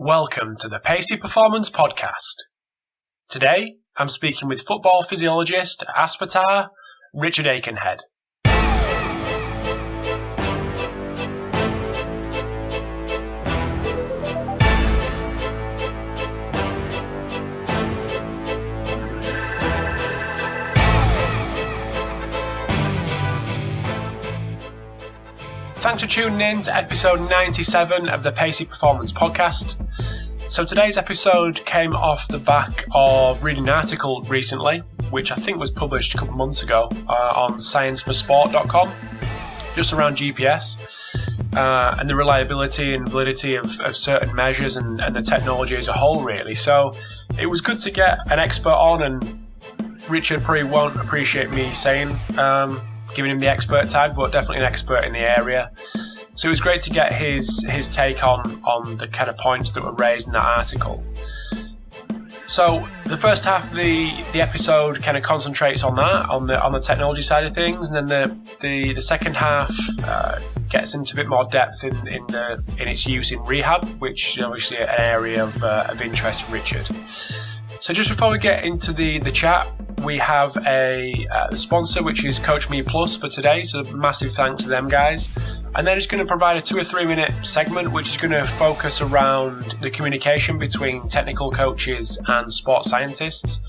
Welcome to the Pacey Performance Podcast. Today, I'm speaking with football physiologist at Aspetar, Richard Akenhead. Thanks for tuning in to episode 97 of the Pacey Performance Podcast. So today's episode came off the back of reading an article recently, which I think was published a couple of months ago on scienceforsport.com, just around GPS and the reliability and validity of certain measures and the technology as a whole, really. So it was good to get an expert on, and Richard probably won't appreciate me saying giving him the expert tag, but definitely an expert in the area. So it was great to get his take on the kind of points that were raised in that article. So the first half of the episode kind of concentrates on that, on the technology side of things, and then the second half gets into a bit more depth in its use in rehab, which is obviously an area of interest for Richard. So just before we get into the chat, we have a sponsor, which is Coach Me Plus for today, so massive thanks to them guys. And they're just going to provide a 2 or 3 minute segment, which is going to focus around the communication between technical coaches and sports scientists,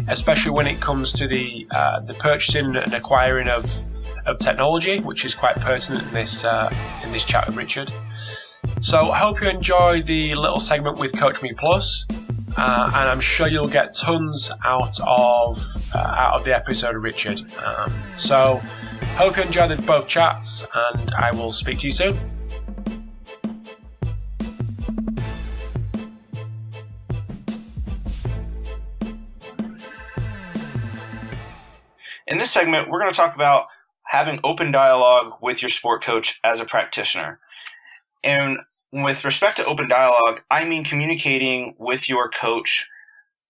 especially when it comes to the purchasing and acquiring of technology, which is quite pertinent in this chat with Richard. So I hope you enjoy the little segment with Coach Me Plus. And I'm sure you'll get tons out of the episode of Richard. So hope you enjoyed both chats, and I will speak to you soon. In this segment, we're going to talk about having open dialogue with your sport coach as a practitioner. And with respect to open dialogue, I mean communicating with your coach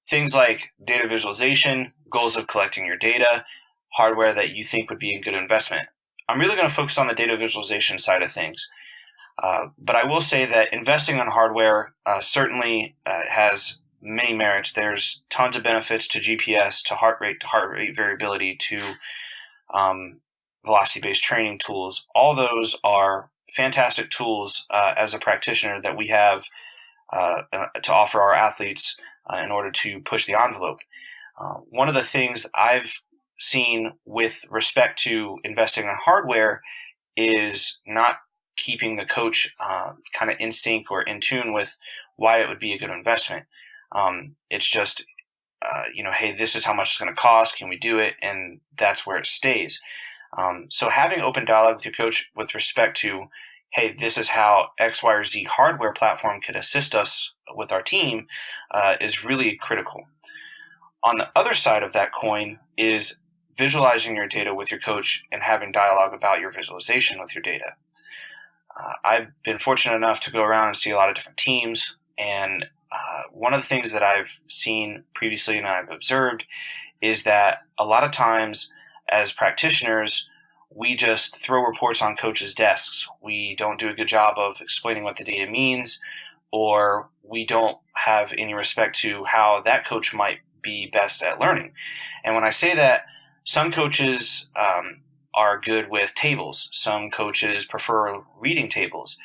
things like data visualization, goals of collecting your data, hardware that you think would be a good investment. I'm really going to focus on the data visualization side of things. But I will say that investing on hardware certainly has many merits. There's tons of benefits to GPS, to heart rate variability, to velocity-based training tools. All those are fantastic tools as a practitioner that we have to offer our athletes in order to push the envelope. One of the things I've seen with respect to investing in hardware is not keeping the coach kind of in sync or in tune with why it would be a good investment. It's just, hey, this is how much it's going to cost. Can we do it? And that's where it stays. So having open dialogue with your coach with respect to, hey, this is how X, Y, or Z hardware platform could assist us with our team is really critical. On the other side of that coin is visualizing your data with your coach and having dialogue about your visualization with your data. I've been fortunate enough to go around and see a lot of different teams, and one of the things that I've seen previously and I've observed is that a lot of times as practitioners, we just throw reports on coaches' desks. We don't do a good job of explaining what the data means, or we don't have any respect to how that coach might be best at learning. And when I say that, some coaches are good with tables. Some coaches prefer reading tables.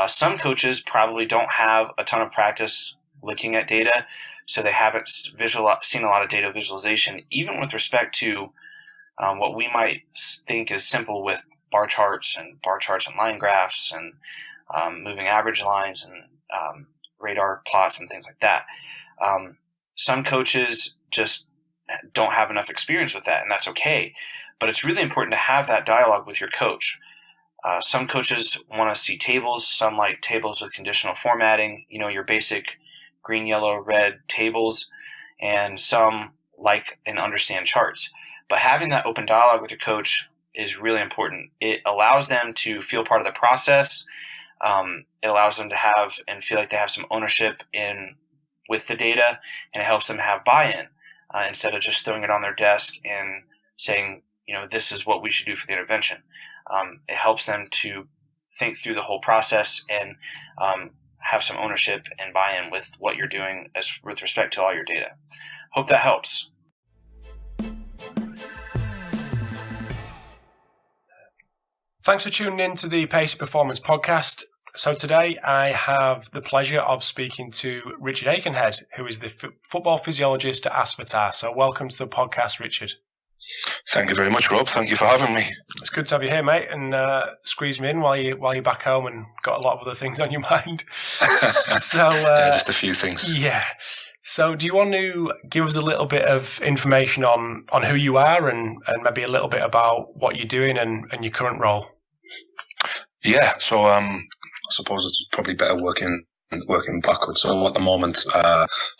Some coaches probably don't have a ton of practice looking at data, so they haven't seen a lot of data visualization, even with respect to what we might think is simple with bar charts and line graphs and moving average lines and radar plots and things like that. Some coaches just don't have enough experience with that, and that's okay. But it's really important to have that dialogue with your coach. Some coaches want to see tables. Some like tables with conditional formatting, your basic green, yellow, red tables, and some like and understand charts. But having that open dialogue with your coach is really important. It allows them to feel part of the process. It allows them to have and feel like they have some ownership with the data, and it helps them have buy-in instead of just throwing it on their desk and saying, this is what we should do for the intervention. It helps them to think through the whole process and have some ownership and buy-in with what you're doing with respect to all your data. Hope that helps. Thanks for tuning in to the Pacey Performance Podcast. So today I have the pleasure of speaking to Richard Akenhead, who is the football physiologist at Aspetar. So welcome to the podcast, Richard. Thank you very much, Rob. Thank you for having me. It's good to have you here, mate, and squeeze me in while you're back home and got a lot of other things on your mind. So just a few things. Yeah. So do you want to give us a little bit of information on who you are and maybe a little bit about what you're doing and your current role? Yeah, so I suppose it's probably better working backwards. So at the moment,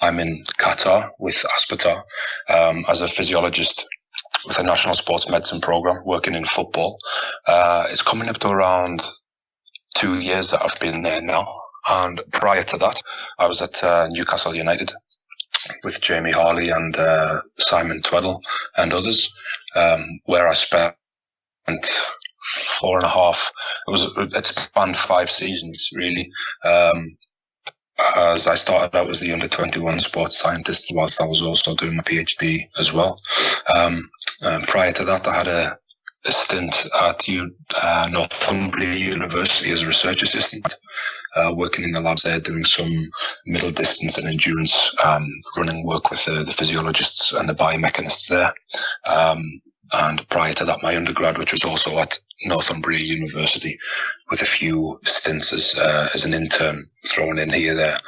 I'm in Qatar with Aspetar as a physiologist with a national sports medicine program working in football. It's coming up to around 2 years that I've been there now. And prior to that, I was at Newcastle United with Jamie Harley and Simon Tweddle and others, where I spent 4.5. It spanned 5 seasons really. As I started out as the under-21 sports scientist, whilst I was also doing my PhD as well. Prior to that, I had a stint at Northumbria University as a research assistant, working in the labs there, doing some middle distance and endurance running work with the physiologists and the biomechanists there. And prior to that, my undergrad, which was also at Northumbria University, with a few stints as an intern thrown in here, there,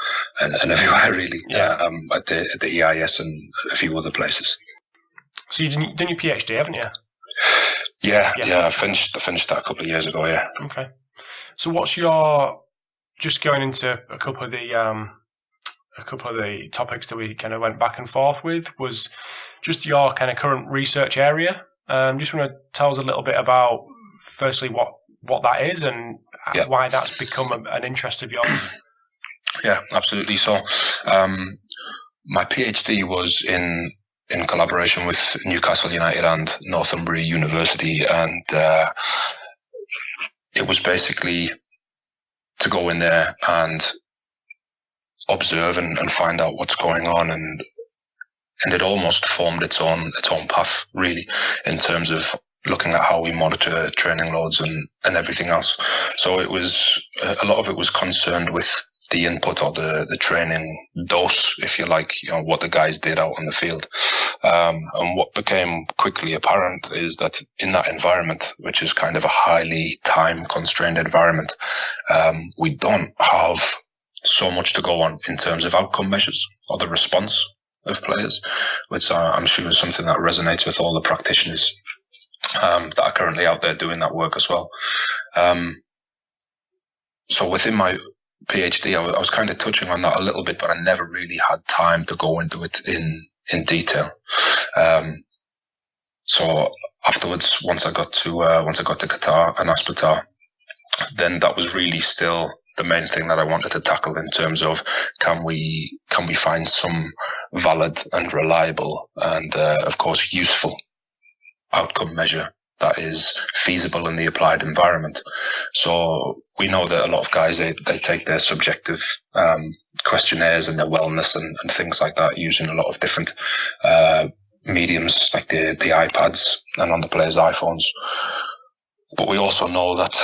and everywhere really. Yeah. At the EIS and a few other places. So you've done your PhD, haven't you? Yeah. I finished that a couple of years ago. Yeah. Okay. So what's your, just going into a couple of the topics that we kind of went back and forth with, was just your kind of current research area. Just want to tell us a little bit about, firstly, what that is and why that's become an interest of yours. Yeah, absolutely. So my PhD was in collaboration with Newcastle United and Northumbria University, and it was basically to go in there and observe and find out what's going on, and it almost formed its own path really, in terms of looking at how we monitor training loads and everything else. So it was a lot of it was concerned with the input or the training dose, if you like, what the guys did out on the field. And what became quickly apparent is that in that environment, which is kind of a highly time-constrained environment, we don't have so much to go on in terms of outcome measures or the response of players, which I'm sure is something that resonates with all the practitioners that are currently out there doing that work as well. So within my PhD, I was kind of touching on that a little bit, but I never really had time to go into it in detail. So afterwards, once I got to Qatar and Aspetar, then that was really still the main thing that I wanted to tackle in terms of can we find some valid and reliable and of course useful outcome measure that is feasible in the applied environment. So we know that a lot of guys, they take their subjective questionnaires and their wellness and things like that using a lot of different mediums like the iPads and on the players' iPhones. But we also know that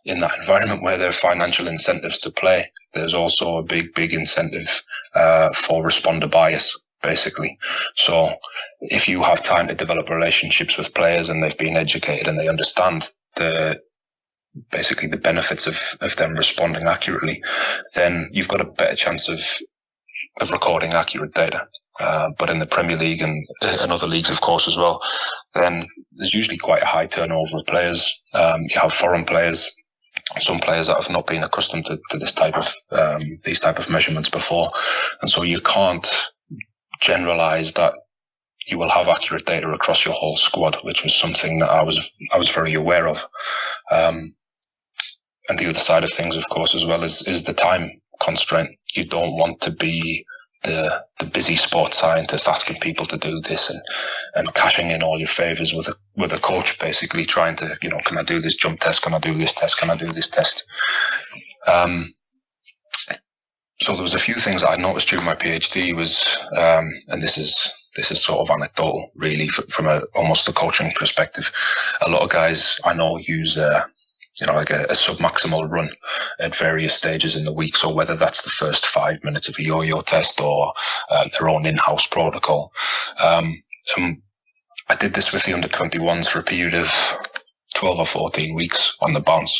in that environment where there are financial incentives to play, there's also a big incentive for responder bias, basically. So if you have time to develop relationships with players and they've been educated and they understand basically the benefits of them responding accurately, then you've got a better chance of recording accurate data. But in the Premier League and other leagues, of course, as well, then there's usually quite a high turnover of players. You have foreign players, some players that have not been accustomed to this type of these type of measurements before, and so you can't generalize that you will have accurate data across your whole squad, which was something that I was very aware of. And the other side of things, of course, as well, is the time constraint. You don't want to be the busy sports scientist asking people to do this and cashing in all your favors with a coach, basically trying to, can I do this jump test? Can I do this test? Can I do this test? So there was a few things I noticed during my PhD was, and this is sort of anecdotal, really, from almost a coaching perspective. A lot of guys I know use like a submaximal run at various stages in the week. So whether that's the first 5 minutes of a yo-yo test or their own in-house protocol. I did this with the under-21s for a period of 12 or 14 weeks on the bounce.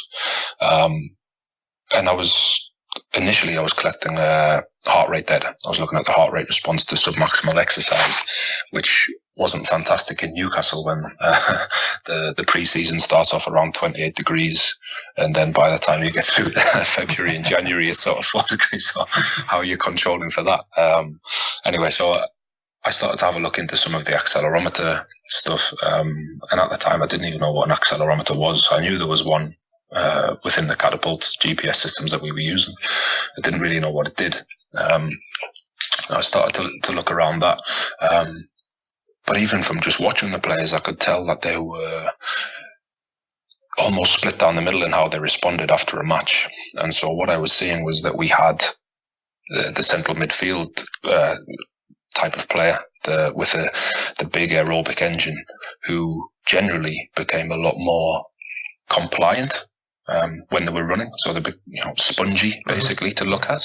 And I was collecting heart rate data. I was looking at the heart rate response to submaximal exercise, which wasn't fantastic in Newcastle when the pre-season starts off around 28 degrees, and then by the time you get through February and January, it's sort of 4 degrees. So how are you controlling for that? Anyway, so I started to have a look into some of the accelerometer stuff, and at the time I didn't even know what an accelerometer was. I knew there was one within the Catapult GPS systems that we were using. I didn't really know what it did. I started to look around that. But even from just watching the players, I could tell that they were almost split down the middle in how they responded after a match. And so what I was seeing was that we had the central midfield type of player with the big aerobic engine, who generally became a lot more compliant when they were running. So they're spongy, basically, to look at.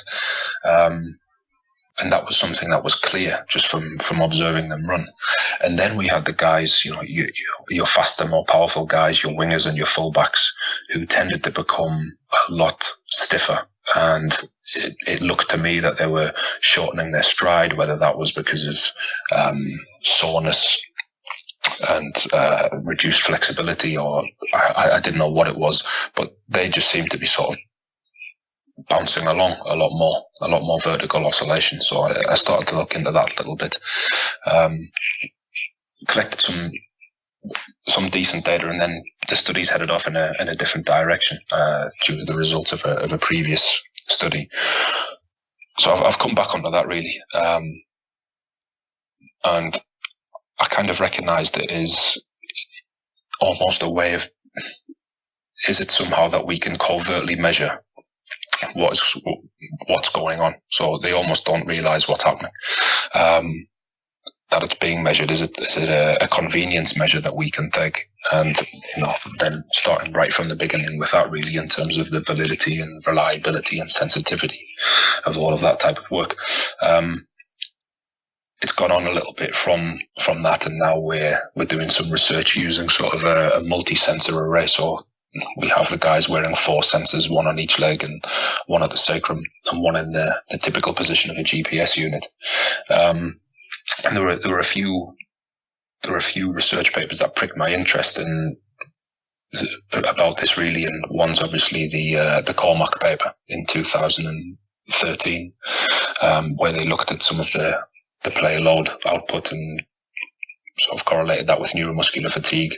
And that was something that was clear just from observing them run. And then we had the guys, your faster, more powerful guys, your wingers and your fullbacks, who tended to become a lot stiffer. And it looked to me that they were shortening their stride, whether that was because of soreness and reduced flexibility, or I didn't know what it was, but they just seemed to be sort of bouncing along a lot more vertical oscillation. So I started to look into that a little bit, collected some decent data, and then the studies headed off in a different direction due to the results of a previous study. So I've come back onto that, really, and I kind of recognised it is almost a way of, is it somehow that we can covertly measure what's going on, so they almost don't realise what's happening, that it's being measured? Is it a convenience measure that we can take, and then starting right from the beginning with that, really, in terms of the validity and reliability and sensitivity of all of that type of work. It's gone on a little bit from that, and now we're doing some research using sort of a multi-sensor array. So we have the guys wearing 4 sensors, one on each leg and one at the sacrum, and one in the typical position of a GPS unit. And there were a few research papers that pricked my interest in about this, really, and one's obviously the Cormac paper in 2013, where they looked at some of the player load output and sort of correlated that with neuromuscular fatigue.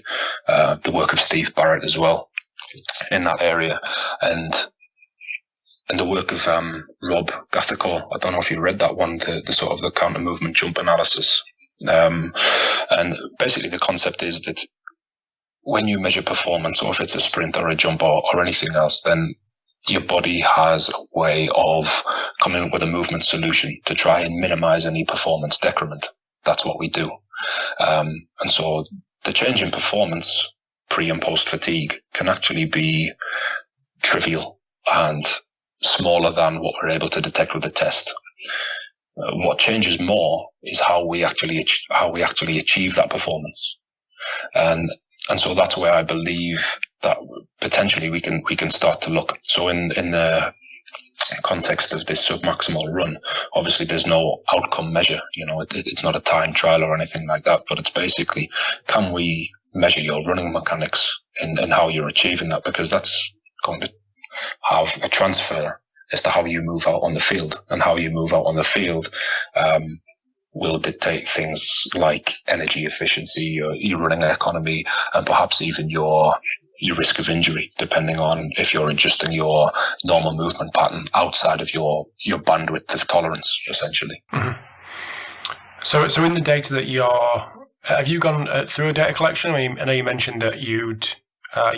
The work of Steve Barrett as well in that area, and the work of Rob Gathercore. I don't know if you read that one, the sort of the counter movement jump analysis. And basically the concept is that when you measure performance, or if it's a sprint or a jump or anything else, then your body has a way of coming up with a movement solution to try and minimize any performance decrement. That's what we do. And so the change in performance pre and post fatigue can actually be trivial and smaller than what we're able to detect with the test. What changes more is how we actually achieve that performance. And so that's where I believe that potentially we can start to look. So in the context of this submaximal run, obviously there's no outcome measure. It's not a time trial or anything like that, but it's basically, can we measure your running mechanics and how you're achieving that? Because that's going to have a transfer as to how you move out on the field, and how you move out on the field will dictate things like energy efficiency, your running economy, and perhaps even your risk of injury, depending on if you're adjusting your normal movement pattern outside of your bandwidth of tolerance, essentially. Mm-hmm. So in the data that have you gone through a data collection? I mean, I know you mentioned that you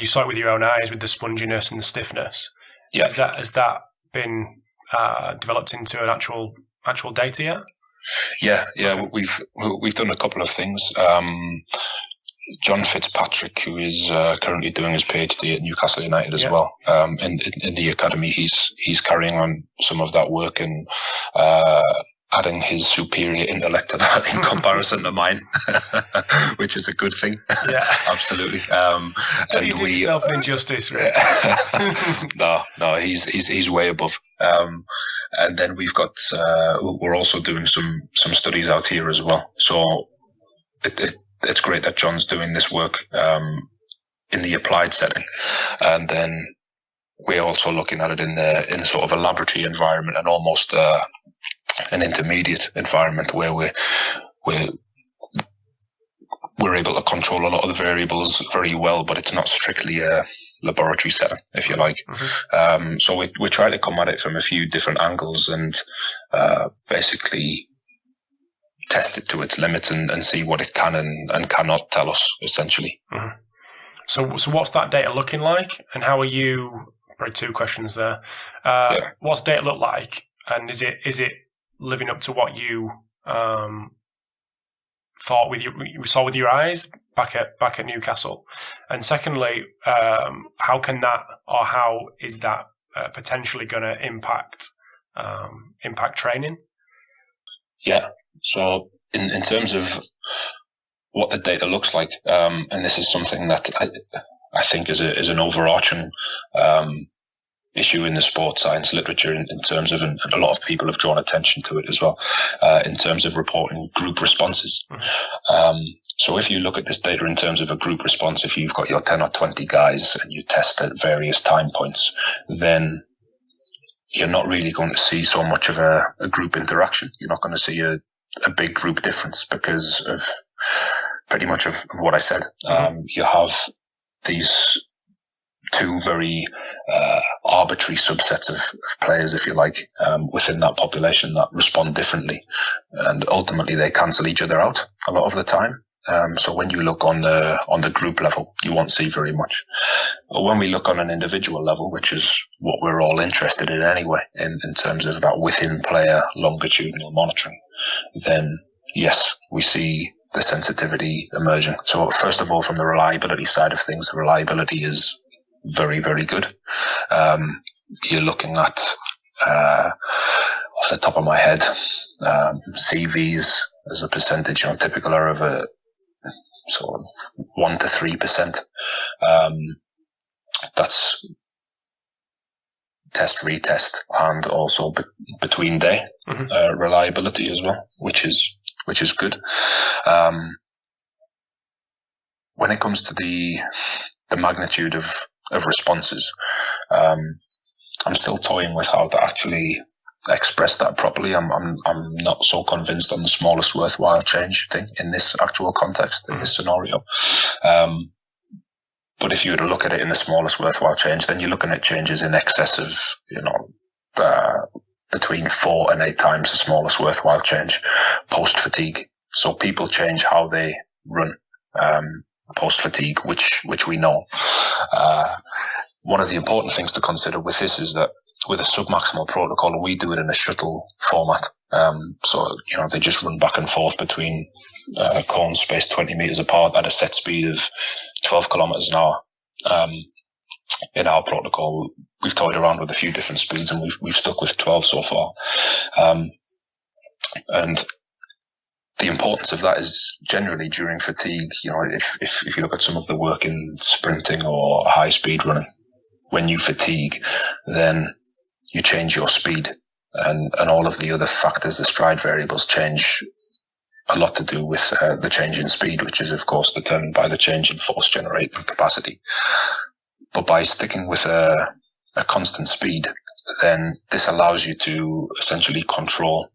saw it with your own eyes with the sponginess and the stiffness. Yeah. Has that been developed into an actual data yet? Yeah. Okay. We've done a couple of things. John Fitzpatrick, who is currently doing his PhD at Newcastle United as well, in the academy, he's carrying on some of that work and adding his superior intellect to that in comparison to mine, which is a good thing. Yeah, absolutely. Don't you do yourself an injustice, right? No, he's way above. And then we've got we're also doing some studies out here as well. So it's great that John's doing this work in the applied setting, and then we're also looking at it in sort of a laboratory environment and almost an intermediate environment where we're able to control a lot of the variables very well, but it's not strictly a laboratory setting, if you like. Mm-hmm. So we try to come at it from a few different angles and basically test it to its limits and see what it can and cannot tell us, essentially. Mm-hmm. So what's that data looking like, and how are you? Probably two questions there. What's data look like, and is it living up to what you thought you saw with your eyes back at Newcastle? And secondly, how is that potentially going to impact training? Yeah. So in terms of what the data looks like, and this is something that I think is an overarching issue in the sports science literature in terms of, and a lot of people have drawn attention to it as well, in terms of reporting group responses. Mm-hmm. So if you look at this data in terms of a group response, if you've got your 10 or 20 guys and you test at various time points, then you're not really going to see so much of a group interaction. You're not going to see a big group difference because of pretty much of what I said. Mm-hmm. You have these two very arbitrary subsets of players, if you like, within that population that respond differently, and ultimately they cancel each other out a lot of the time. So when you look on the group level, you won't see very much. But when we look on an individual level, which is what we're all interested in anyway, in terms of that within player longitudinal monitoring, then yes, we see the sensitivity emerging. So first of all, from the reliability side of things, the reliability is very, very good. You're looking at, off the top of my head, CVs as a percentage, typical are of a sort of 1 to 3%. That's test, retest, and also between day reliability as well, which is good. When it comes to the magnitude of responses, I'm still toying with how to actually express that properly. I'm not so convinced on the smallest worthwhile change thing in this actual context, in this scenario. But if you were to look at it in the smallest worthwhile change, then you're looking at changes in excess of, between 4 and 8 times the smallest worthwhile change post fatigue. So people change how they run post fatigue, which we know. One of the important things to consider with this is that with a submaximal protocol, we do it in a shuttle format. So they just run back and forth between cones spaced 20 meters apart at a set speed of 12 kilometers an hour. In our protocol, we've toyed around with a few different speeds, and we've stuck with 12 so far. And the importance of that is generally during fatigue. If you look at some of the work in sprinting or high speed running, when you fatigue, then you change your speed, and all of the other factors, the stride variables, change a lot to do with the change in speed, which is of course determined by the change in force generating capacity. But by sticking with a constant speed, then this allows you to essentially control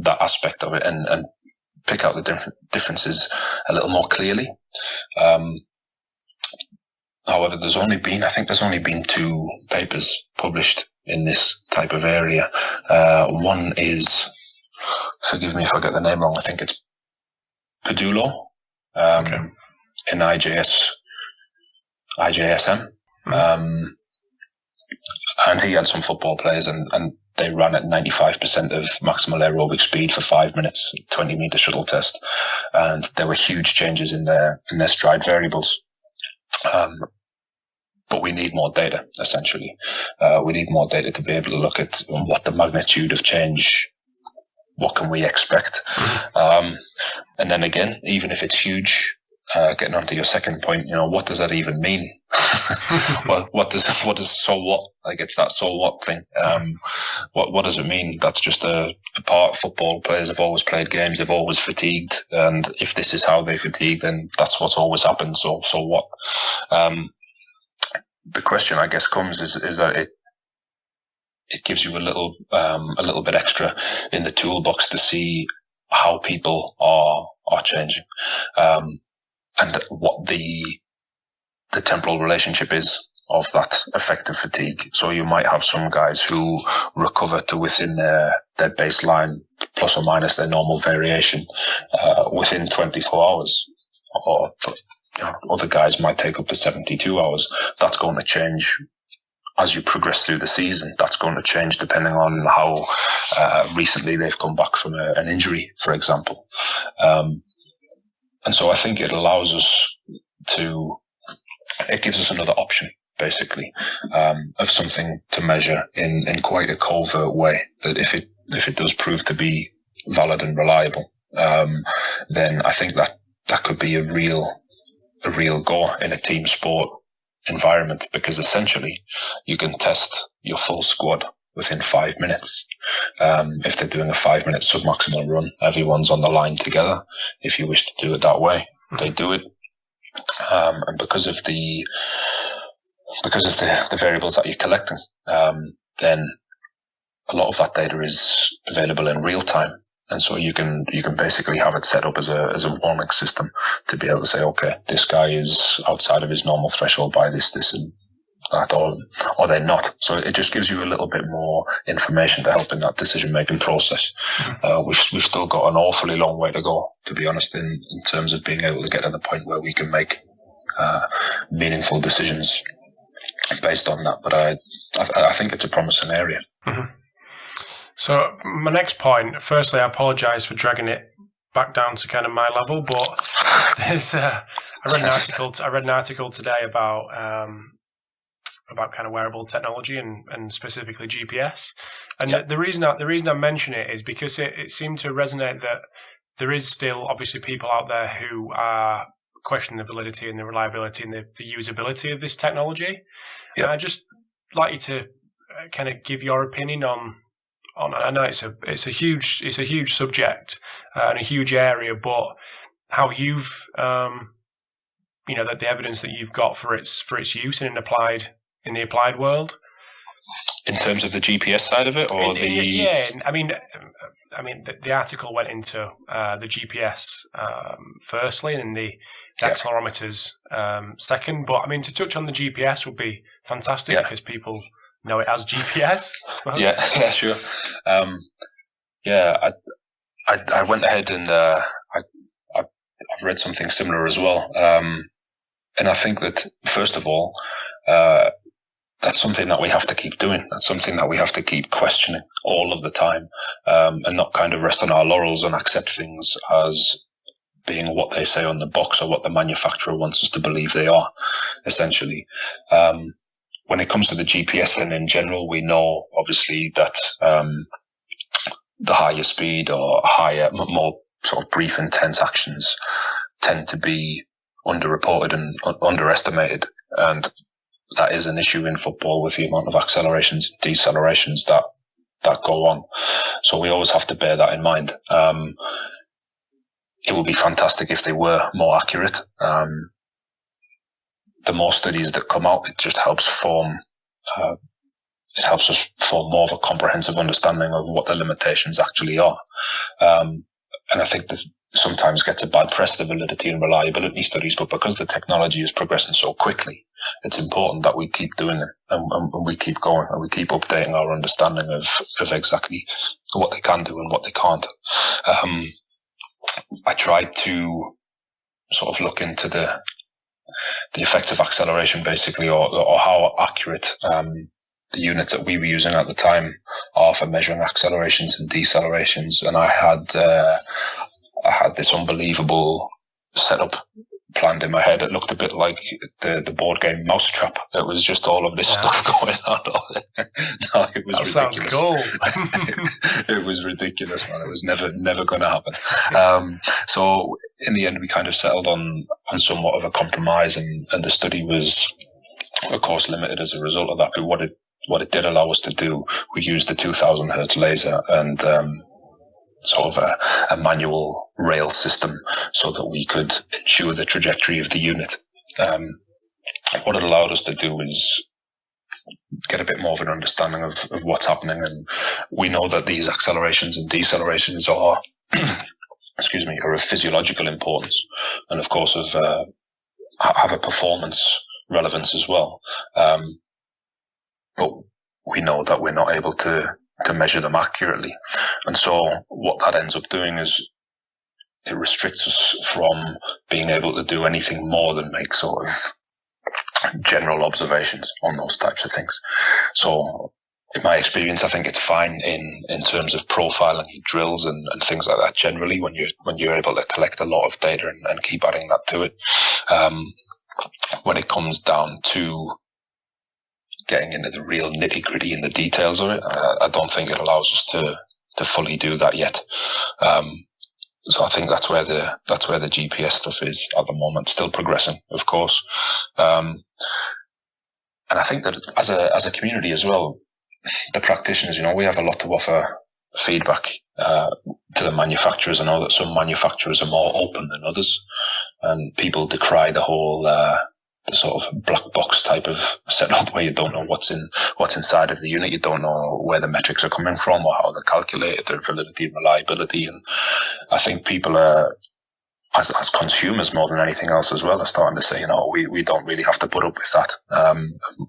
that aspect of it and pick out the differences a little more clearly. However, there's only been 2 papers published in this type of area. One is, forgive me if I get the name wrong, I think it's Pedulo in IJSM. And he had some football players, and they ran at 95% of maximal aerobic speed for 5 minutes, 20-meter shuttle test, and there were huge changes in their stride variables. But we need more data, essentially. We need more data to be able to look at what the magnitude of change, what can we expect. And then again, even if it's huge, getting onto your second point, what does that even mean? Well, what does so what? Like, it's that so what thing. What does it mean? That's just a part. Football players have always played games. They've always fatigued, and if this is how they fatigue, then that's what's always happened. So what? The question, I guess, comes is that it gives you a little bit extra in the toolbox to see how people are changing, and what the temporal relationship is of that effective fatigue. So you might have some guys who recover to within their baseline, plus or minus their normal variation, within 24 hours, or other guys might take up to 72 hours. That's going to change as you progress through the season. That's going to change depending on how recently they've come back from an injury, for example. And so I think it allows us it gives us another option, basically, of something to measure in quite a covert way, that if it does prove to be valid and reliable, then I think that could be a real go in a team sport environment, because essentially you can test your full squad within 5 minutes. If they're doing a 5-minute submaximal run, everyone's on the line together. If you wish to do it that way, they do it. And because of the variables that you're collecting, then a lot of that data is available in real time. And so you can basically have it set up as a warning system to be able to say, okay, this guy is outside of his normal threshold by this and that, or they're not. So it just gives you a little bit more information to help in that decision-making process. We've still got an awfully long way to go, to be honest, in terms of being able to get to the point where we can make meaningful decisions based on that. But I think it's a promising area. Mm-hmm. So my next point, firstly, I apologise for dragging it back down to kind of my level, but there's I read an article today about kind of wearable technology and specifically GPS. And the reason I mention it is because it seemed to resonate that there is still obviously people out there who are questioning the validity and the reliability and the usability of this technology. And I'd just like you to kind of give your opinion on. I know it's a huge subject and a huge area, but how you've that the evidence that you've got for its use in the applied world. In terms of the GPS side of it, or the article went into the GPS firstly, and the accelerometers second. But I mean, to touch on the GPS would be fantastic because people know it as GPS, I suppose. Yeah, sure. I went ahead and I've read something similar as well. And I think that, first of all, that's something that we have to keep doing. That's something that we have to keep questioning all of the time, and not kind of rest on our laurels and accept things as being what they say on the box or what the manufacturer wants us to believe they are, essentially. When it comes to the GPS, then in general, we know obviously that the higher speed or higher, more sort of brief, intense actions tend to be underreported and underestimated, and that is an issue in football with the amount of accelerations, decelerations that go on. So we always have to bear that in mind. It would be fantastic if they were more accurate. The more studies that come out, it just helps form. It helps us form more of a comprehensive understanding of what the limitations actually are. And I think that sometimes gets a bad press, the validity and reliability studies, but because the technology is progressing so quickly, it's important that we keep doing it and we keep going and we keep updating our understanding of exactly what they can do and what they can't. I tried to sort of look into the effects of acceleration, basically, or how accurate the units that we were using at the time are for measuring accelerations and decelerations, and I had this unbelievable setup planned in my head. It looked a bit like the board game Mousetrap. It was just all of this stuff going on. No, it was that ridiculous. Sounds cool. It was ridiculous, man. It was never going to happen. So in the end, we kind of settled on somewhat of a compromise, and the study was, of course, limited as a result of that. But what it did allow us to do, we used the 2000 hertz laser and sort of a manual rail system so that we could ensure the trajectory of the unit. What it allowed us to do is get a bit more of an understanding of what's happening, and we know that these accelerations and decelerations are are of physiological importance, and of course have a performance relevance as well. But we know that we're not able to measure them accurately. And so what that ends up doing is it restricts us from being able to do anything more than make sort of general observations on those types of things. So in my experience, I think it's fine in terms of profiling drills and things like that generally when you're able to collect a lot of data and keep adding that to it. When it comes down to getting into the real nitty-gritty and the details of it, I don't think it allows us to fully do that yet. So I think that's where the GPS stuff is at the moment, still progressing, of course. And I think that as a community as well, the practitioners, we have a lot to offer feedback to the manufacturers. I know that some manufacturers are more open than others, and people decry the whole the sort of black box type of setup where you don't know what's inside of the unit, you don't know where the metrics are coming from or how they're calculated, their validity and reliability. And I think people are, as consumers more than anything else as well, are starting to say, we don't really have to put up with that.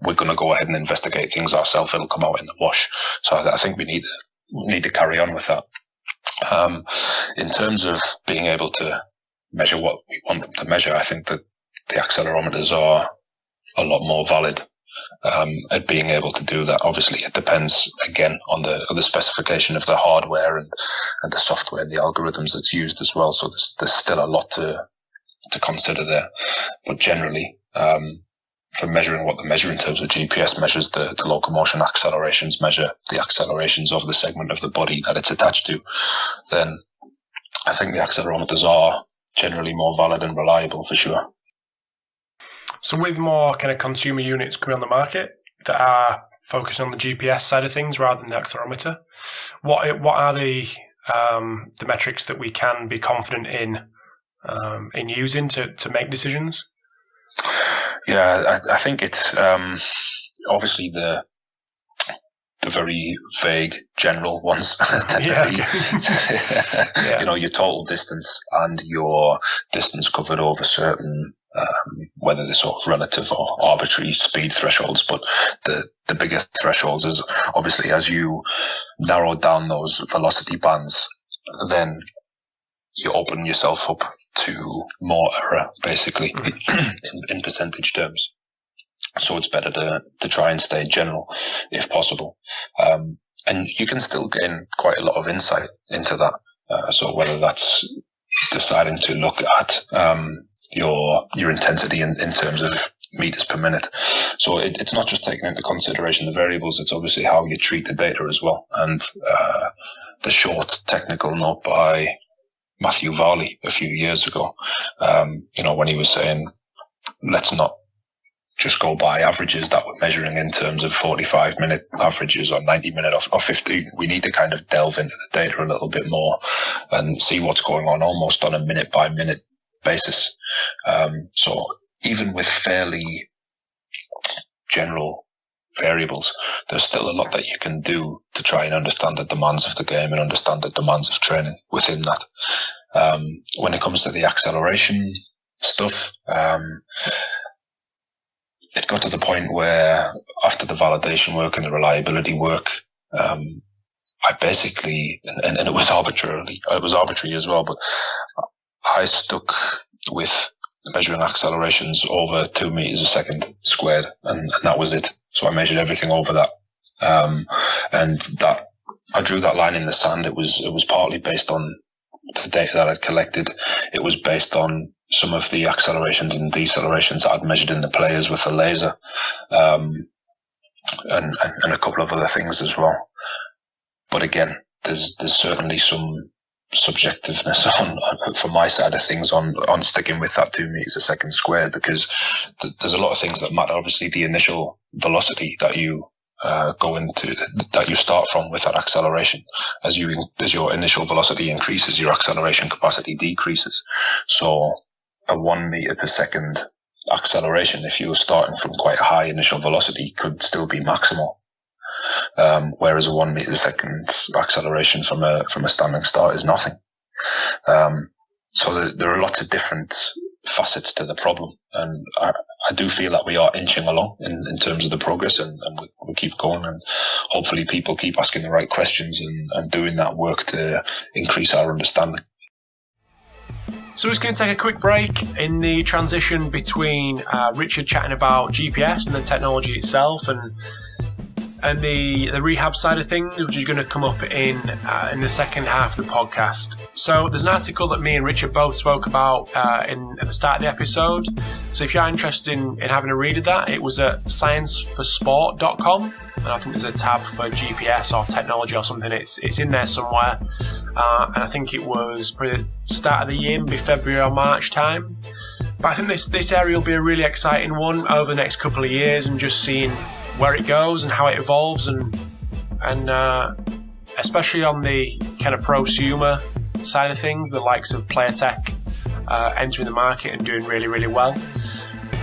We're going to go ahead and investigate things ourselves. It'll come out in the wash. So I think we need to carry on with that. In terms of being able to measure what we want them to measure, I think that the accelerometers are a lot more valid at being able to do that. Obviously, it depends again on the specification of the hardware and the software and the algorithms that's used as well. So there's still a lot to consider there. But generally, for measuring what they measure in terms of GPS measures the locomotion accelerations, measure the accelerations of the segment of the body that it's attached to, then I think the accelerometers are generally more valid and reliable for sure. So with more kind of consumer units coming on the market that are focusing on the GPS side of things rather than the accelerometer, what are the metrics that we can be confident in using to make decisions? Yeah, I think it's obviously the very vague general ones tend to be, your total distance and your distance covered over certain, whether they're sort of relative or arbitrary speed thresholds. But the bigger thresholds is obviously as you narrow down those velocity bands, then you open yourself up to more error, basically, in percentage terms. So it's better to try and stay general if possible. And you can still gain quite a lot of insight into that. So whether that's deciding to look at your intensity in terms of meters per minute. So it's not just taking into consideration the variables, it's obviously how you treat the data as well. And the short technical note by Matthew Varley a few years ago, when he was saying, let's not just go by averages that we're measuring in terms of 45-minute averages or 90-minute or 50. We need to kind of delve into the data a little bit more and see what's going on almost on a minute-by-minute basis. So even with fairly general variables, there's still a lot that you can do to try and understand the demands of the game and understand the demands of training within that. When it comes to the acceleration stuff, it got to the point where after the validation work and the reliability work, I basically, and it was arbitrary as well, but I stuck with measuring accelerations over 2 meters a second squared, and that was it. So I measured everything over that And that I drew that line in the sand. It was partly based on the data that I'd collected. It was based on some of the accelerations and decelerations that I'd measured in the players with the laser, and a couple of other things as well. But again, there's certainly some subjectiveness from my side of things on sticking with that 2 meters a second squared, because there's a lot of things that matter. Obviously, the initial velocity that you that you start from with that acceleration. As your initial velocity increases, your acceleration capacity decreases. So a 1 meter per second acceleration, if you're starting from quite a high initial velocity, could still be maximal. Whereas a 1 meter per second acceleration from a standing start is nothing. So there are lots of different facets to the problem, and I do feel that we are inching along in terms of the progress, and we keep going, and hopefully people keep asking the right questions and doing that work to increase our understanding. So we're just going to take a quick break in the transition between Richard chatting about GPS and the technology itself, and the rehab side of things, which is going to come up in the second half of the podcast. So there's an article that me and Richard both spoke about at the start of the episode. So if you're interested in having a read of that, it was at scienceforsport.com, and I think there's a tab for GPS or technology or something. It's in there somewhere, and I think it was probably the start of the year, maybe February or March time. But I think this area will be a really exciting one over the next couple of years, and just seeing where it goes and how it evolves, and especially on the kind of prosumer side of things, the likes of PlayerTech entering the market and doing really, really well.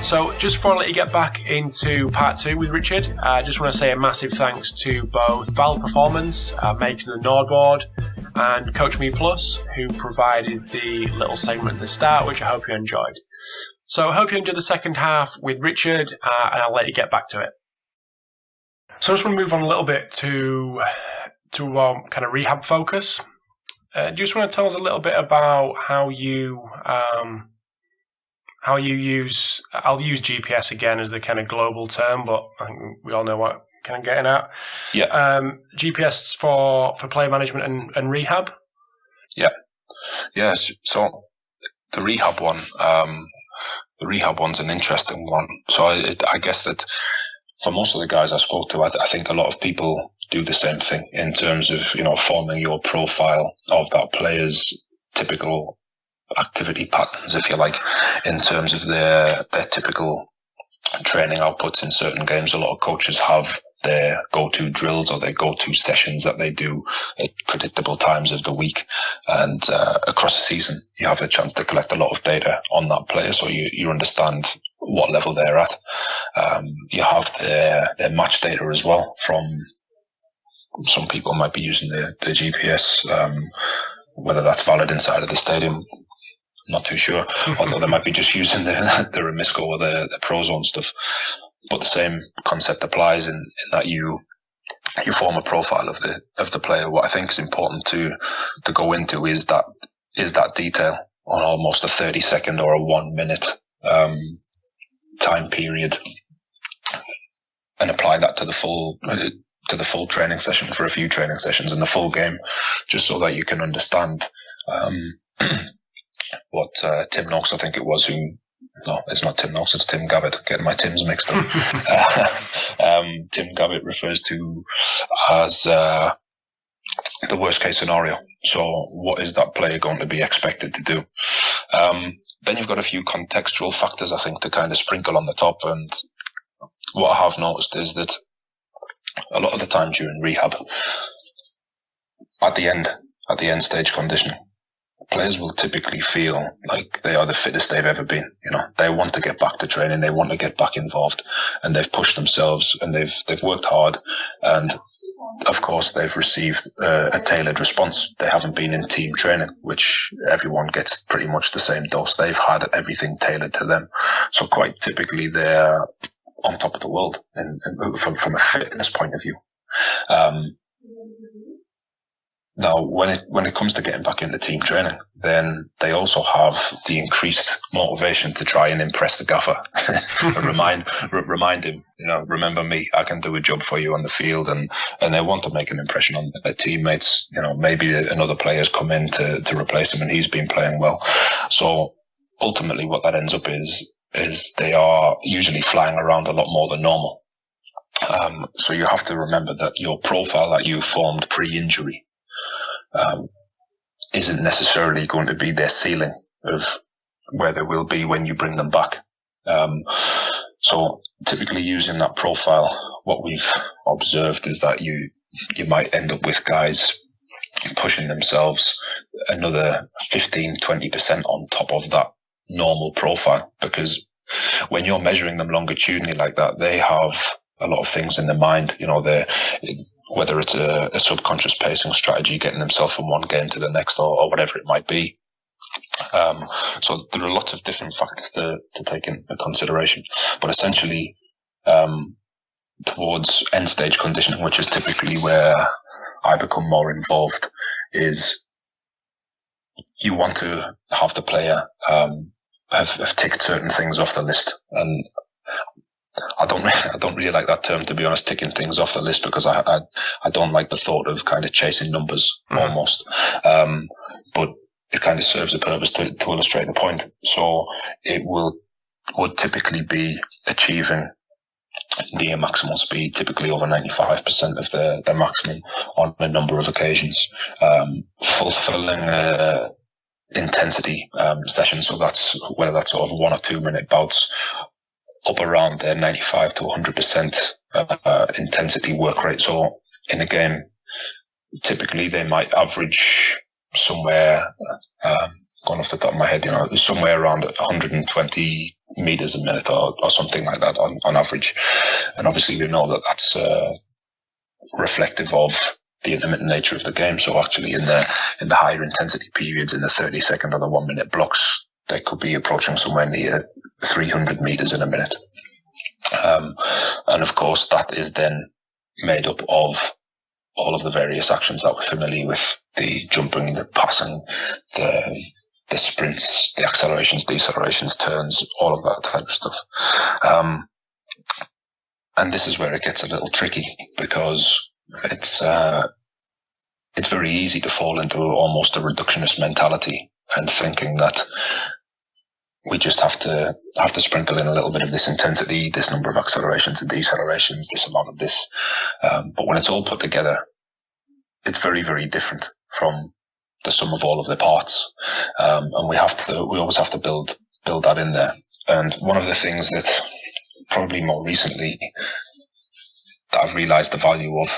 So just before I let you get back into part 2 with Richard, I just want to say a massive thanks to both Val Performance, makers of the Nordboard, and Coach Me Plus, who provided the little segment at the start, which I hope you enjoyed. So I hope you enjoyed the second half with Richard, and I'll let you get back to it. So I just want to move on a little bit to kind of rehab focus. Do you just want to tell us a little bit about how you use? I'll use GPS again as the kind of global term, but I think we all know what kind of getting at. Yeah. GPS for player management and rehab. Yeah. Yeah. So the rehab one's an interesting one. So I guess that for most of the guys I spoke to, I think a lot of people do the same thing in terms of, forming your profile of that player's typical activity patterns, if you like, in terms of their typical training outputs in certain games. A lot of coaches have their go-to drills or their go-to sessions that they do at predictable times of the week, and across a season you have a chance to collect a lot of data on that player, so you understand what level they're at. You have their match data as well. From some people might be using the GPS, whether that's valid inside of the stadium, not too sure. Although they might be just using the Remisco or the Prozone stuff. But the same concept applies in that you form a profile of the player. What I think is important to go into is that detail on almost a 30-second or a 1 minute time period, and apply that to the full training session, for a few training sessions, and the full game, just so that you can understand what Tim Noakes, I think it was, no, it's not Tim Noakes, it's Tim Gavitt, getting my Tims mixed up. Tim Gavitt refers to as the worst case scenario. So what is that player going to be expected to do? Then you've got a few contextual factors, I think, to kind of sprinkle on the top. And what I have noticed is that a lot of the time during rehab, at the end stage conditioning, players will typically feel like they are the fittest they've ever been. They want to get back to training, they want to get back involved, and they've pushed themselves, and they've worked hard, and of course they've received a tailored response. They haven't been in team training, which everyone gets pretty much the same dose. They've had everything tailored to them, so quite typically they're on top of the world, and from a fitness point of view. Now, when it comes to getting back into team training, then they also have the increased motivation to try and impress the gaffer, and remind him, remember me, I can do a job for you on the field, and they want to make an impression on their teammates. Maybe another player's come in to replace him, and he's been playing well. So ultimately, what that ends up is they are usually flying around a lot more than normal. So you have to remember that your profile that you formed pre-injury isn't necessarily going to be their ceiling of where they will be when you bring them back. So typically using that profile, what we've observed is that you might end up with guys pushing themselves another 15-20% on top of that normal profile, because when you're measuring them longitudinally like that, they have a lot of things in their mind. Whether it's a subconscious pacing strategy, getting themselves from one game to the next, or whatever it might be. So there are lots of different factors to take into consideration. But essentially, towards end stage conditioning, which is typically where I become more involved, is you want to have the player have ticked certain things off the list. And I don't really like that term, to be honest, ticking things off the list, because I don't like the thought of kind of chasing numbers almost. But it kind of serves a purpose to illustrate the point. So it would typically be achieving near maximal speed, typically over 95% of their maximum on a number of occasions, fulfilling intensity session. So that's whether that's sort of 1 or 2 minute bouts, up around their 95 to 100% intensity work rate. So in a game, typically they might average somewhere, going off the top of my head, somewhere around 120 meters a minute or something like that on average. And obviously we know that that's reflective of the intermittent nature of the game. So actually in the higher intensity periods, in the 30-second or the 1 minute blocks, they could be approaching somewhere near 300 meters in a minute. And of course, that is then made up of all of the various actions that we're familiar with: the jumping, the passing, the sprints, the accelerations, decelerations, turns, all of that type of stuff. And this is where it gets a little tricky, because it's very easy to fall into almost a reductionist mentality and thinking that we just have to sprinkle in a little bit of this intensity, this number of accelerations and decelerations, this amount of this. But when it's all put together, it's very, very different from the sum of all of the parts. And we always have to build that in there. And one of the things that probably more recently that I've realized the value of,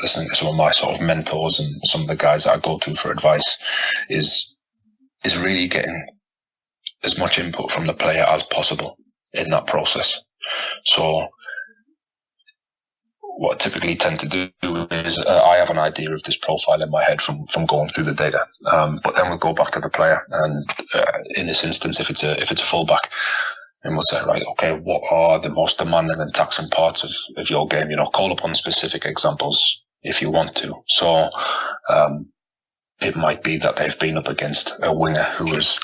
listening to some of my sort of mentors and some of the guys that I go to for advice, is really getting as much input from the player as possible in that process. So what I typically tend to do is I have an idea of this profile in my head from going through the data, but then we'll go back to the player, and in this instance, if it's a fullback, and we'll say, right, okay, what are the most demanding and taxing parts of your game? Call upon specific examples if you want to. So it might be that they've been up against a winger who has,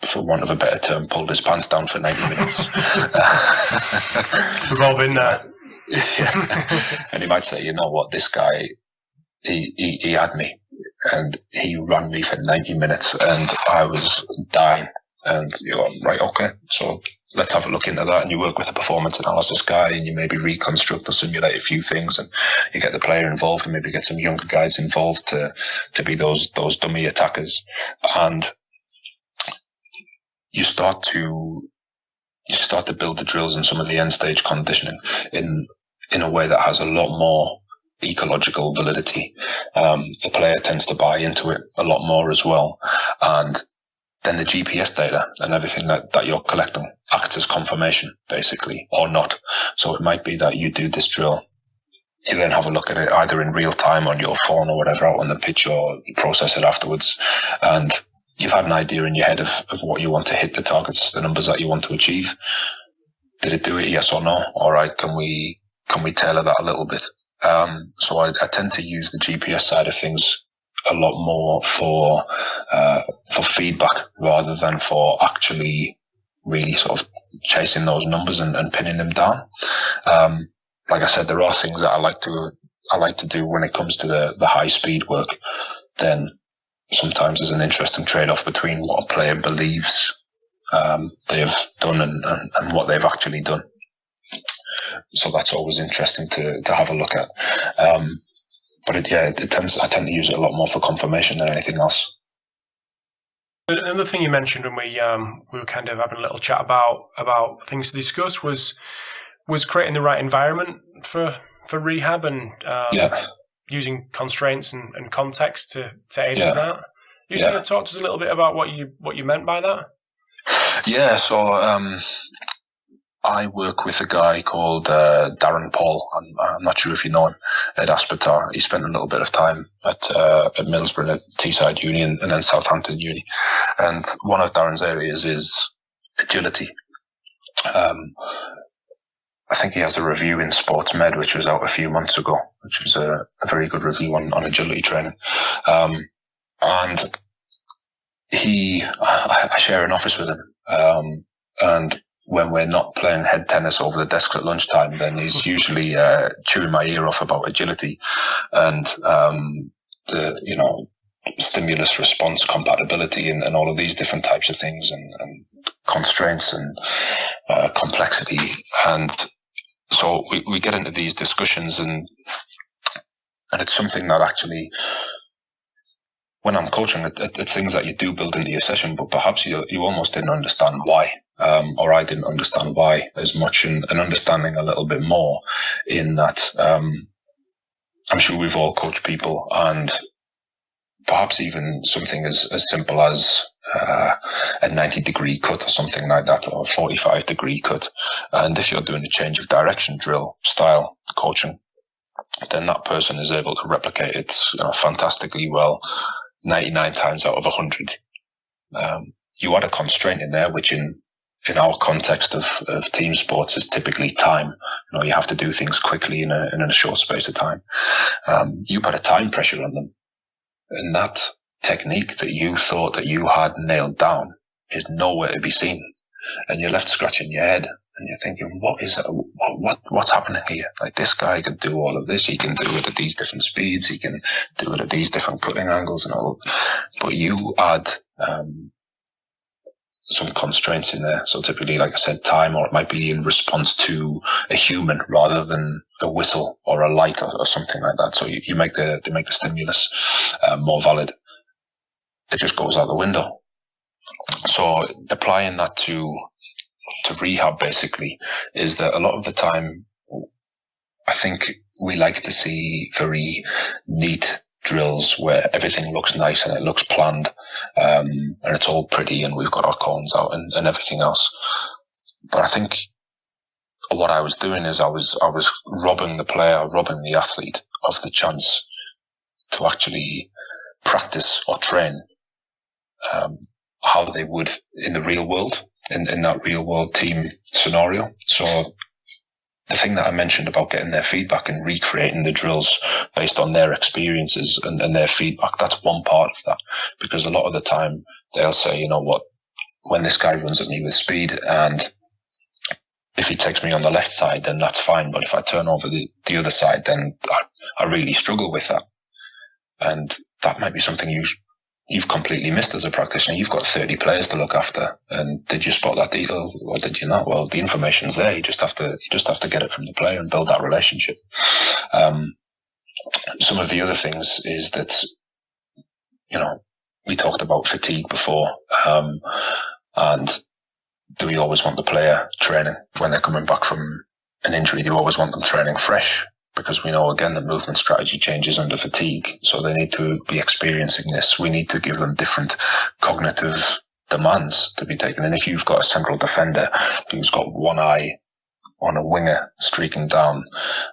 for want of a better term, pulled his pants down for 90 minutes. We've all been there. And he might say, you know what, this guy, he had me, and he ran me for 90 minutes, and I was dying. And you're right, okay, so let's have a look into that. And you work with a performance analysis guy, and you maybe reconstruct or simulate a few things, and you get the player involved, and maybe get some younger guys involved to be those dummy attackers. And you start to build the drills and some of the end stage conditioning in a way that has a lot more ecological validity. The player tends to buy into it a lot more as well. And then the GPS data and everything that you're collecting acts as confirmation, basically, or not. So it might be that you do this drill, you then have a look at it either in real time on your phone or whatever out on the pitch, or you process it afterwards, and you've had an idea in your head of what you want to hit, the targets, the numbers that you want to achieve. Did it do it, yes or no? All right, can we tailor that a little bit? So I tend to use the GPS side of things a lot more for feedback rather than for actually really sort of chasing those numbers and pinning them down. Like I said, there are things that I like to do when it comes to the high speed work. Then sometimes there's an interesting trade-off between what a player believes they've done and what they've actually done. So that's always interesting to have a look at. But I tend to use it a lot more for confirmation than anything else. Another thing you mentioned when we were kind of having a little chat about things to discuss was creating the right environment for rehab and using constraints and context to aid with that. You just want to talk to us a little bit about what you meant by that? Yeah, so I work with a guy called Darren Paul. I'm not sure if you know him, at Aspetar. He spent a little bit of time at Middlesbrough, at Teesside Uni, and then Southampton Uni. And one of Darren's areas is agility. I think he has a review in Sports Med, which was out a few months ago, which was a very good review on agility training. And I share an office with him. And when we're not playing head tennis over the desk at lunchtime, then he's usually chewing my ear off about agility and the stimulus response compatibility and all of these different types of things and constraints and complexity. And so we get into these discussions and it's something that actually, when I'm coaching, it's things that you do build into your session, but perhaps you almost didn't understand why. Or I didn't understand why as much, and understanding a little bit more in that. I'm sure we've all coached people, and perhaps even something as simple as a 90-degree cut or something like that, or a 45-degree cut. And if you're doing a change of direction drill style coaching, then that person is able to replicate it fantastically well, 99 times out of 100. You add a constraint in there, which in our context of team sports is typically time. You have to do things quickly in a short space of time. You put a time pressure on them, and that technique that you thought that you had nailed down is nowhere to be seen. And you're left scratching your head and you're thinking, what's happening here? Like, this guy can do all of this. He can do it at these different speeds. He can do it at these different cutting angles and all. But you add some constraints in there. So typically, like I said, time, or it might be in response to a human rather than a whistle or a light or something like that. So you make the stimulus more valid. It just goes out the window. So applying that to rehab basically is that a lot of the time, I think we like to see very neat drills where everything looks nice and it looks planned, and it's all pretty and we've got our cones out and everything else. But I think what I was doing is I was robbing the athlete of the chance to actually practice or train how they would in the real world, in that real world team scenario. So the thing that I mentioned about getting their feedback and recreating the drills based on their experiences and their feedback, that's one part of that. Because a lot of the time they'll say, you know what, when this guy runs at me with speed and if he takes me on the left side, then that's fine. But if I turn over the other side, then I really struggle with that. And that might be something you've completely missed as a practitioner. You've got 30 players to look after, and did you spot that detail or did you not? Well, the information's there. You just have to get it from the player and build that relationship. Some of the other things is that, we talked about fatigue before, and do we always want the player training when they're coming back from an injury? Do you always want them training fresh? Because we know, again, that movement strategy changes under fatigue. So they need to be experiencing this. We need to give them different cognitive demands to be taken. And if you've got a central defender who's got one eye on a winger streaking down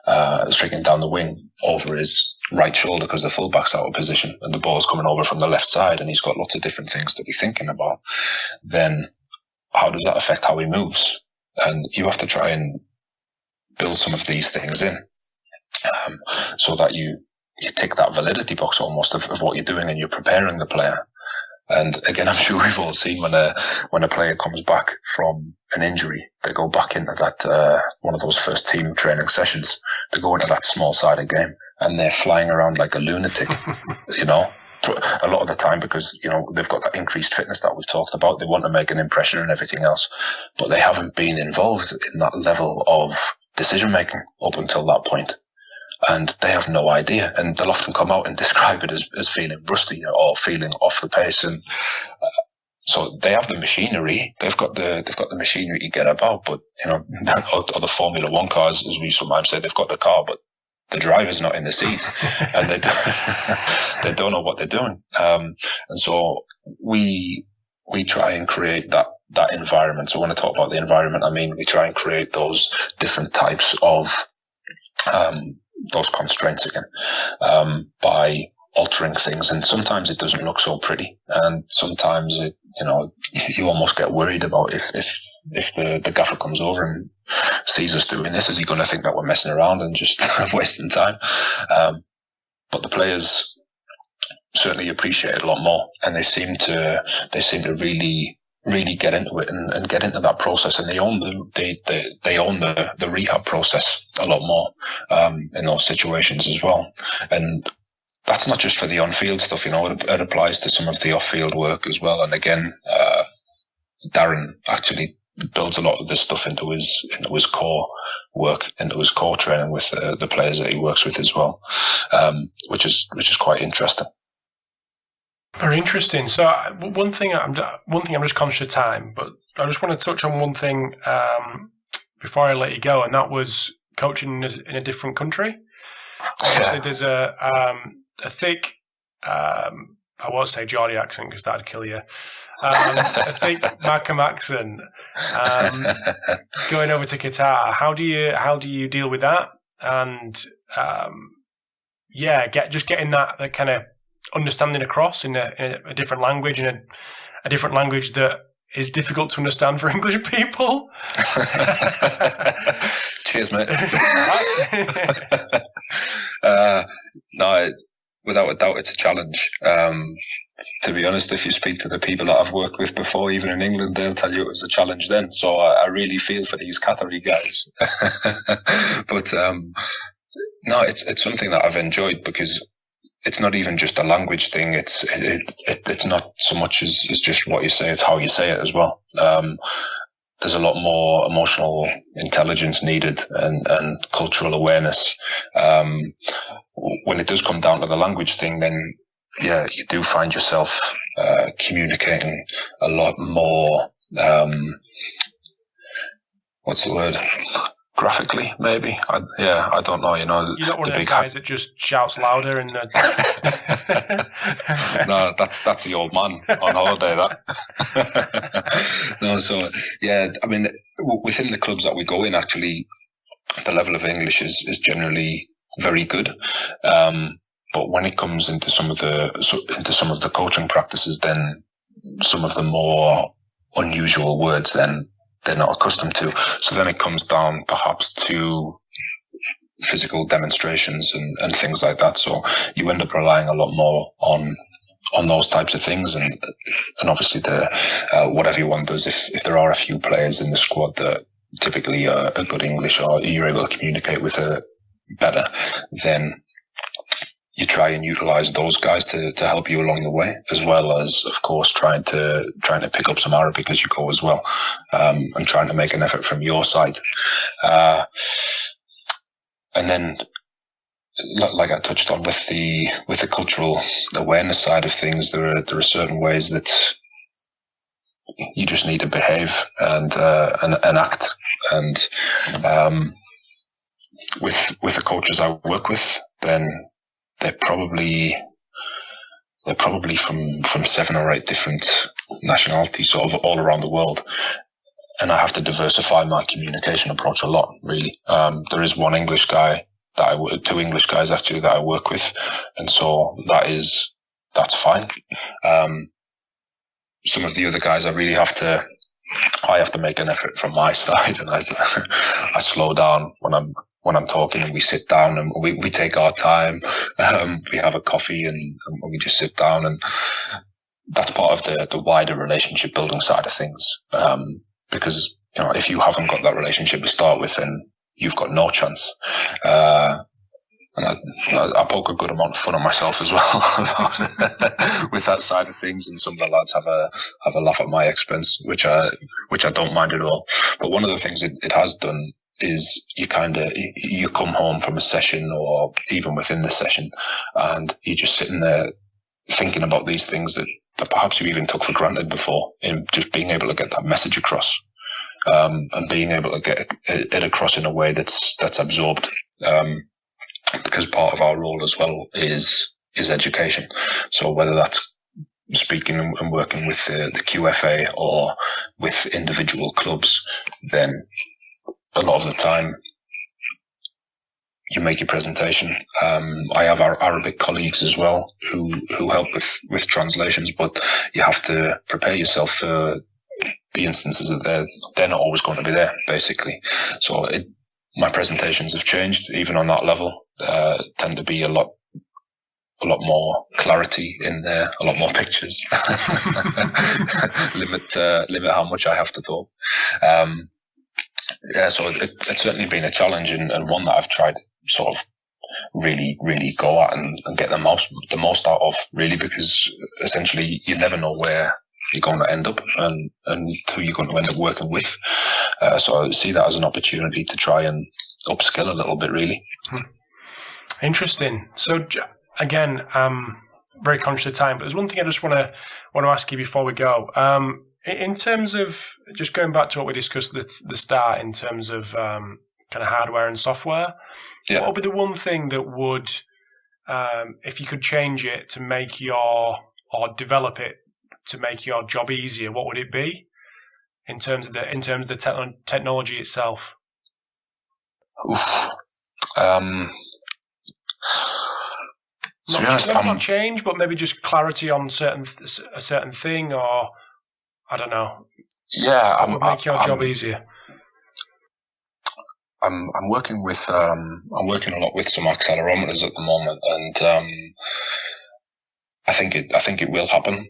the wing over his right shoulder because the fullback's out of position and the ball's coming over from the left side and he's got lots of different things to be thinking about, then how does that affect how he moves? And you have to try and build some of these things in. So that you tick that validity box almost of what you're doing, and you're preparing the player. And again, I'm sure we've all seen when a player comes back from an injury, they go back into that one of those first team training sessions. They go into that small-sided game, and they're flying around like a lunatic, you know. A lot of the time, because they've got that increased fitness that we've talked about. They want to make an impression and everything else, but they haven't been involved in that level of decision making up until that point. And they have no idea, and they'll often come out and describe it as feeling rusty or feeling off the pace. And so they have the machinery, they've got the machinery to get about. But or the Formula One cars, as we sometimes say, they've got the car, but the driver's not in the seat, and they don't know what they're doing. And so we try and create that environment. So when I talk about the environment, I mean we try and create those different types of those constraints again, by altering things. And sometimes it doesn't look so pretty, and sometimes it, you almost get worried about if the gaffer comes over and sees us doing this, is he going to think that we're messing around and just wasting time? But the players certainly appreciate it a lot more, and they seem to really get into it and get into that process, and they own the rehab process a lot more in those situations as well. And that's not just for the on-field stuff, it applies to some of the off-field work as well. And again, Darren actually builds a lot of this stuff into his core work, into his core training with the players that he works with as well, which is quite interesting. Very interesting. So one thing I'm just conscious of time, but I just want to touch on one thing before I let you go, and that was coaching in a different country. Obviously, there's a thick, I won't say Geordie accent because that'd kill you. A thick Markham accent going over to Qatar. How do you deal with that? And getting that kind of understanding across in a different language, and a different language that is difficult to understand for English people. Cheers, mate. No, without a doubt, it's a challenge. To be honest, if you speak to the people that I've worked with before, even in England, they'll tell you it was a challenge then. So I really feel for these Qatari guys. But no, it's something that I've enjoyed, because it's not even just a language thing. It's not so much as just what you say. It's how you say it as well. There's a lot more emotional intelligence needed and cultural awareness. When it does come down to the language thing, then yeah, you do find yourself communicating a lot more. What's the word? Graphically, maybe. I don't know. You're not one of the guys that just shouts louder and. No, that's the old man on holiday. That. No, so yeah. I mean, within the clubs that we go in, actually, the level of English is generally very good. But when it comes into some of the coaching practices, then some of the more unusual words, then they're not accustomed to. So then it comes down perhaps to physical demonstrations and things like that. So you end up relying a lot more on those types of things. And obviously what everyone does, if there are a few players in the squad that typically are good English, or you're able to communicate with better, then you try and utilize those guys to help you along the way, as well as, of course, trying to pick up some Arabic as you go as well, and trying to make an effort from your side. And then, like I touched on with the cultural awareness side of things, there are certain ways that you just need to behave and act. And with the coaches I work with, then they're probably from 7 or 8 different nationalities, sort of all around the world, and I have to diversify my communication approach a lot. Really, there is one English guy two English guys actually that I work with, and so that's fine. Some of the other guys, I have to make an effort from my side, and I slow down when when I'm talking, and we sit down and we take our time. We have a coffee and we just sit down, and that's part of the wider relationship building side of things. Because if you haven't got that relationship to start with, then you've got no chance. And I poke a good amount of fun at myself as well with that side of things, and some of the lads have a laugh at my expense, which I don't mind at all. But one of the things it has done is you come home from a session, or even within the session, and you're just sitting there thinking about these things that perhaps you even took for granted before, in just being able to get that message across, and being able to get it across in a way that's absorbed. Because part of our role as well is education. So whether that's speaking and working with the QFA or with individual clubs, then a lot of the time you make your presentation. I have our Arabic colleagues as well who help with translations, but you have to prepare yourself for the instances that they're not always going to be there, basically. So my presentations have changed even on that level. Tend to be a lot more clarity in there, a lot more pictures. limit how much I have to talk. So it's certainly been a challenge, and one that I've tried sort of really, really go at and get the most out of, really, because essentially you never know where you're going to end up and who you're going to end up working with. So I see that as an opportunity to try and upskill a little bit, really. Interesting. So again, very conscious of time, but there's one thing I just want to ask you before we go. In terms of just going back to what we discussed at the start, in terms of kind of hardware and software, what would be the one thing that would, if you could change it to make or develop it to make your job easier, what would it be in terms of the technology itself? Not change, but maybe just clarity on a certain thing, or I don't know. Yeah, what would make your job easier? I'm working a lot with some accelerometers at the moment, and I think it will happen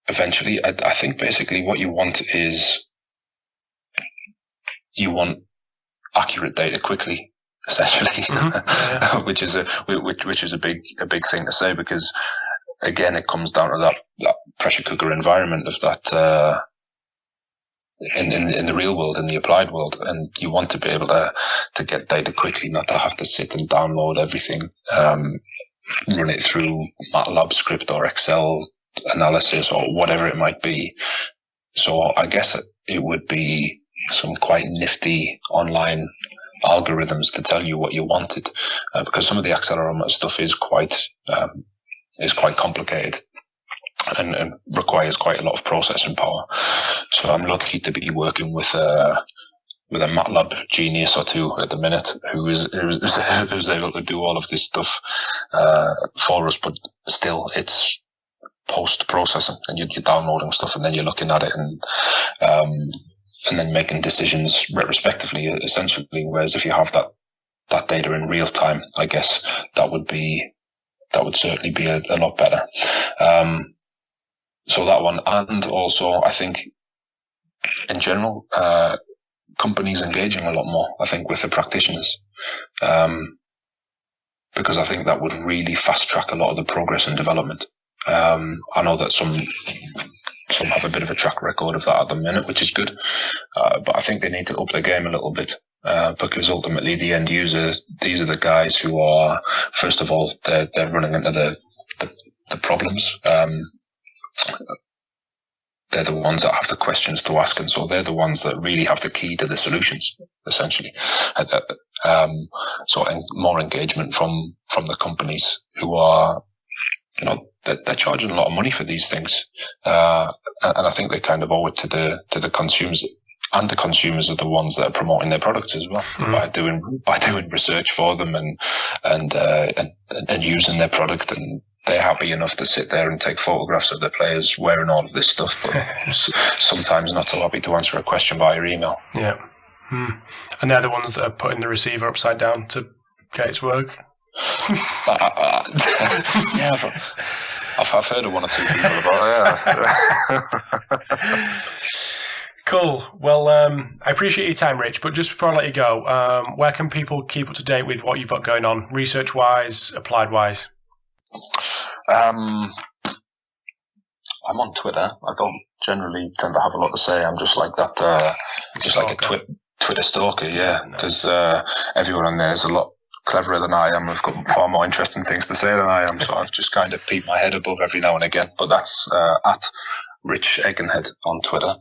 eventually. I think basically what you want is accurate data quickly, essentially, which is a big thing to say, because again it comes down to that pressure cooker environment of that in the real world, in the applied world, and you want to be able to get data quickly, not to have to sit and download everything, run it through MATLAB script or Excel analysis or whatever it might be. So I guess it would be some quite nifty online algorithms to tell you what you wanted, because some of the accelerometer stuff is quite complicated and requires quite a lot of processing power. So I'm lucky to be working with a MATLAB genius or two at the minute who's able to do all of this stuff for us, but still it's post-processing, and you're downloading stuff and then you're looking at it and then making decisions retrospectively, essentially. Whereas if you have that data in real time, I guess that would certainly be a lot better. So that one, and also I think in general, companies engaging a lot more, I think, with the practitioners, because I think that would really fast track a lot of the progress and development. I know that some have a bit of a track record of that at the minute, which is good, but I think they need to up their game a little bit, because ultimately the end user, these are the guys who are, first of all, they're running into the problems. They're the ones that have the questions to ask, and so they're the ones that really have the key to the solutions, essentially. So more engagement from the companies who are, they're charging a lot of money for these things, and I think they kind of owe it to the consumers, and the consumers are the ones that are promoting their products as well, by doing research for them and using their product, and they're happy enough to sit there and take photographs of their players wearing all of this stuff, but sometimes not so happy to answer a question via email. Yeah. And they're the ones that are putting the receiver upside down to get it to work. Yeah, but I've heard of one or two people about it. Yeah. Cool. Well, I appreciate your time, Rich. But just before I let you go, where can people keep up to date with what you've got going on, research-wise, applied-wise? I'm on Twitter. I don't generally tend to have a lot to say. I'm just like that, just like a Twitter stalker, yeah. Because everyone on there is a lot cleverer than I am. I've got far more interesting things to say than I am, so I've just kind of peeped my head above every now and again. But that's at Rich Akenhead on Twitter.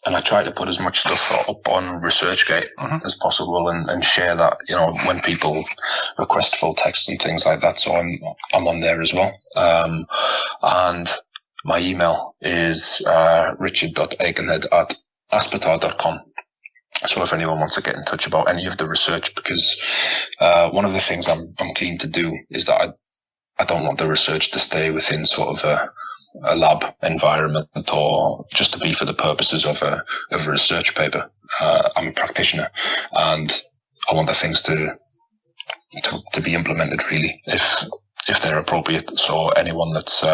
And I try to put as much stuff up on ResearchGate as possible and share that, when people request full text and things like that. So I'm on there as well. And my email is richard.akenhead@aspetar.com. So if anyone wants to get in touch about any of the research, because one of the things I'm keen to do is that I don't want the research to stay within sort of a lab environment or just to be for the purposes of a research paper. I'm a practitioner and I want the things to be implemented really if they're appropriate. So anyone that's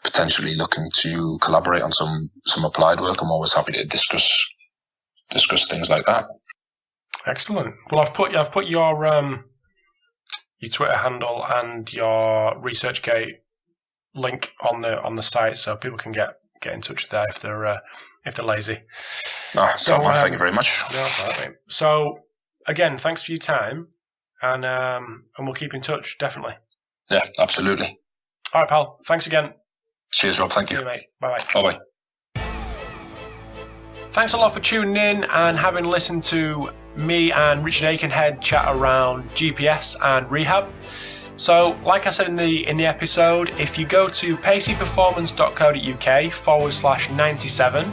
potentially looking to collaborate on some applied work, I'm always happy to discuss things like that. Excellent. Well, I've put your Twitter handle and your ResearchGate link on the site, so people can get in touch there if they're lazy. So thank you very much. No, that's all right, mate. So again, thanks for your time, and we'll keep in touch definitely. Yeah, absolutely. All right, pal. Thanks again. Cheers, Rob. Thank you. See you, mate. Bye. Bye. Thanks a lot for tuning in and having listened to me and Richard Akenhead chat around GPS and rehab. So, like I said in the episode, if you go to paceyperformance.co.uk/97,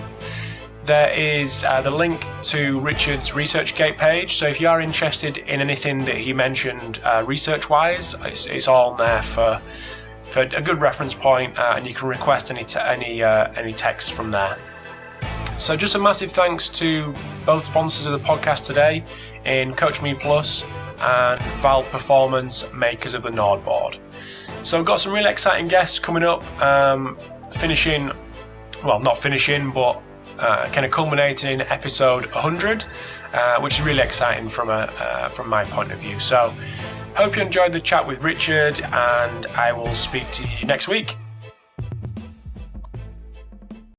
there is the link to Richard's ResearchGate page. So if you are interested in anything that he mentioned research-wise, it's all there for a good reference point, and you can request any text from there. So just a massive thanks to both sponsors of the podcast today in Coach Me Plus and Val Performance, makers of the Nord board. So we've got some really exciting guests coming up, not finishing, but kind of culminating in episode 100, which is really exciting from my point of view. So hope you enjoyed the chat with Richard, and I will speak to you next week.